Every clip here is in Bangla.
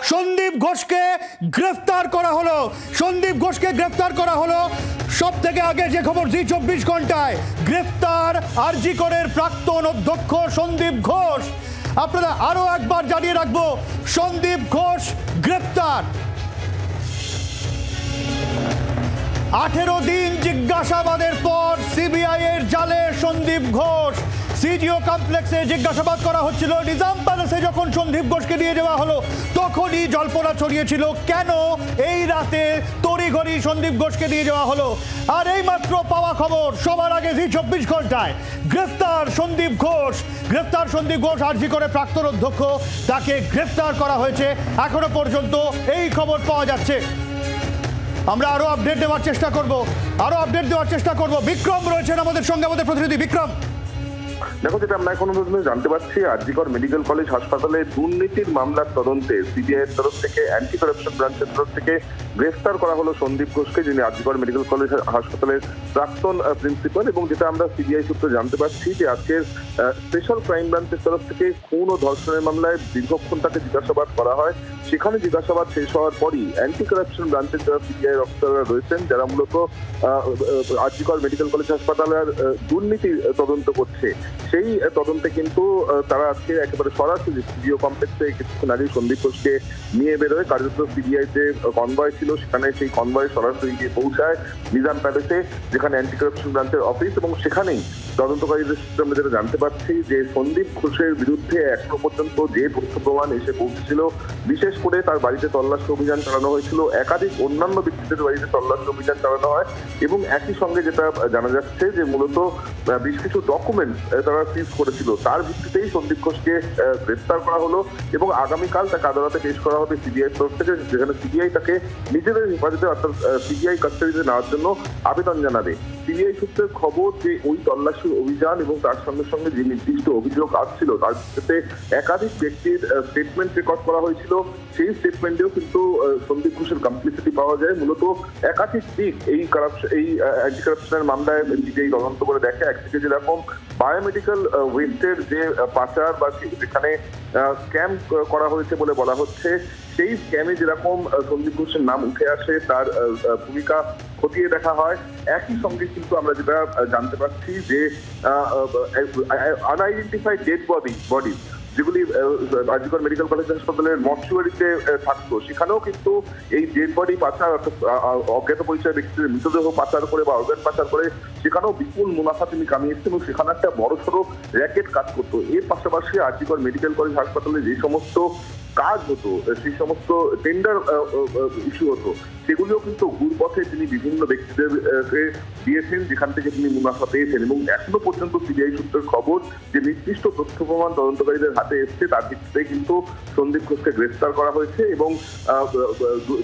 সন্দীপ ঘোষকে গ্রেফতার করা হলো। সন্দীপ ঘোষকে গ্রেফতার করা হলো। সব থেকে আগে যে খবর জি 24 ঘন্টায়, গ্রেফতার আরজি করের প্রাক্তন অধ্যক্ষ সন্দীপ ঘোষ। আপনারা আরো একবার জানিয়ে রাখবো, সন্দীপ ঘোষ গ্রেফতার। 18 দিন জিজ্ঞাসাবাদের পর সিবিআই এর জালে সন্দীপ ঘোষ। সিজিও কমপ্লেক্সে জিজ্ঞাসাবাদ করা হচ্ছিল। নিজাম প্যালেসে যখন সন্দীপ ঘোষকে নিয়ে যাওয়া হলো তখনই জল্পনা ছড়িয়েছিল কেন এই রাতে তড়িঘড়ি সন্দীপ ঘোষকে নিয়ে যাওয়া হলো। আর এই মাত্র পাওয়া খবর সবার আগে জি 24 ঘন্টায়, গ্রেফতার সন্দীপ ঘোষ। গ্রেফতার সন্দীপ ঘোষ, আরজি করে প্রাক্তন অধ্যক্ষ, তাকে গ্রেফতার করা হয়েছে। এখনো পর্যন্ত এই খবর পাওয়া যাচ্ছে। আমরা আরো আপডেট দেওয়ার চেষ্টা করব। বিক্রম রয়েছেন আমাদের সঙ্গে, আমাদের প্রতিনিধি বিক্রম। দেখো, যেটা আমরা এখন জানতে পারছি, আরজিকর মেডিকেল কলেজ হাসপাতালে দুর্নীতির মামলার তদন্তে সিবিআই এর তরফ থেকে, অ্যান্টি কারাপশন ব্রাঞ্চের তরফ থেকে গ্রেফতার করা হলো সন্দীপ ঘোষকে, যিনি আরজিকর মেডিকেল কলেজ হাসপাতালের প্রাক্তন প্রিন্সিপাল। এবং যেটা আমরা সিবিআই সূত্রে জানতে পারছি যে আজকের স্পেশাল ক্রাইম ব্রাঞ্চের তরফ থেকে খুন ও ধর্ষণের মামলায় দীর্ঘক্ষণ তাকে জিজ্ঞাসাবাদ করা হয়। সেখানে জিজ্ঞাসাবাদ শেষ হওয়ার পরই অ্যান্টি কারাপশন ব্রাঞ্চের যারা সিবিআই অফিসাররা রয়েছেন, যারা মূলত আরজিকর মেডিকেল কলেজ হাসপাতালের দুর্নীতি তদন্ত করছে, সেই তদন্তে কিন্তু তারা আজকে একেবারে সরাসরি সিজিও কমপ্লেক্সে কিছুক্ষণ আগে সন্দীপ ঘোষকে নিয়ে বেরোয়। কার্যত সিবিআই যে কনভয় ছিল সেখানে সেই কনভয় সরাসরি গিয়ে পৌঁছায় নিজাম প্যালেসে, যেখানে অ্যান্টি কারাপশন ব্রাঞ্চের অফিস। এবং সেখানেই তদন্তকারীদের সূত্রে আমরা যেটা জানতে পারছি যে সন্দীপ ঘোষের বিরুদ্ধে এখনো পর্যন্ত যে তথ্য প্রমাণ এসে পৌঁছেছিল, বিশেষ করে তার বাড়িতে তল্লাশি অভিযান চালানো হয়েছিল, একাধিক অন্যান্য ব্যক্তিদের বাড়িতে তল্লাশি অভিযান চালানো হয়। এবং একই সঙ্গে যেটা জানা যাচ্ছে যে মূলত বেশ কিছু ডকুমেন্ট তারা সিজ করেছিল, তার ভিত্তিতেই সন্দীপ ঘোষকে গ্রেফতার করা হলো। এবং আগামীকাল তাকে আদালতে পেশ করা হবে সিবিআই তরফ থেকে, যেখানে সিবিআই তাকে নিজেদের হেফাজতে অর্থাৎ সিবিআই কাস্টাডিতে নেওয়ার জন্য আবেদন জানাবে। সিবিআই সূত্রের খবর যে ওই তল্লাশি অভিযান এবং তার সঙ্গে সঙ্গে যে নির্দিষ্ট অভিযোগ আসছিল তার ভিত্তিতে একাধিক ব্যক্তির স্টেটমেন্ট রেকর্ড করা হয়েছিল। সেই স্টেটমেন্টেও কিন্তু সন্দীপ ঘোষের কমপ্লিসিটি পাওয়া যায়। মূলত একাধিক দিক এই অ্যান্টি কারাপশনের মামলায় সিবিআই তদন্ত করে দেখে। একদিকে যেরকম বায়োমেডিক্যাল ওয়েস্টের যে পাচার বা যেখানে স্ক্যাম করা হয়েছে বলে বলা হচ্ছে, সেই স্ক্যামে যেরকম সন্দীপ ঘোষের নাম উঠে আসে, তার ভূমিকা খতিয়ে দেখা হয়। একই সঙ্গে কিন্তু আমরা যেটা জানতে পারছি যে আনআইডেন্টিফাইড ডেড বডি যেগুলি আরজিকর মেডিকেল কলেজ হাসপাতালের মর্চুয়ারিতে থাকতো, সেখানেও কিন্তু এই ডেড বডি পাচার, অজ্ঞাত পরিচয় ব্যক্তিদের মৃতদেহ পাচার করে বা অর্গান পাচার করে সেখানেও বিপুল মুনাফা তিনি কামিয়েছেন এবং সেখানে একটা বড়সড় র্যাকেট কাজ করতো। এর পাশাপাশি আরজিকর মেডিকেল কলেজ হাসপাতালে যে সমস্ত কাজ হতো, সেই সমস্ত টেন্ডার ইস্যু হতো, সেগুলিও কিন্তু ঘুরপথে তিনি বিভিন্ন ব্যক্তিদেরকে দিয়েছেন, যেখান থেকে তিনি মুনাফা পেয়েছেন। এবং এখনো পর্যন্ত সিবিআই সূত্রের খবর যে নির্দিষ্ট তথ্য প্রমাণ তদন্তকারীদের হাতে এসছে, তার ভিত্তিতে কিন্তু সন্দীপ ঘোষকে গ্রেফতার করা হয়েছে। এবং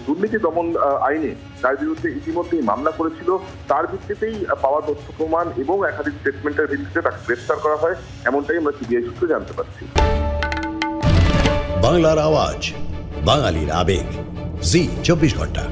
দুর্নীতি দমন আইনে তার বিরুদ্ধে ইতিমধ্যেই মামলা করেছিল, তার ভিত্তিতেই পাওয়া তথ্য প্রমাণ এবং একাধিক স্টেটমেন্টের ভিত্তিতে তাকে গ্রেফতার করা হয়, এমনটাই আমরা সিবিআই সূত্রে জানতে পারছি। বাংলার আওয়াজ, বাঙালির আবেগ, জি 24 ঘন্টা।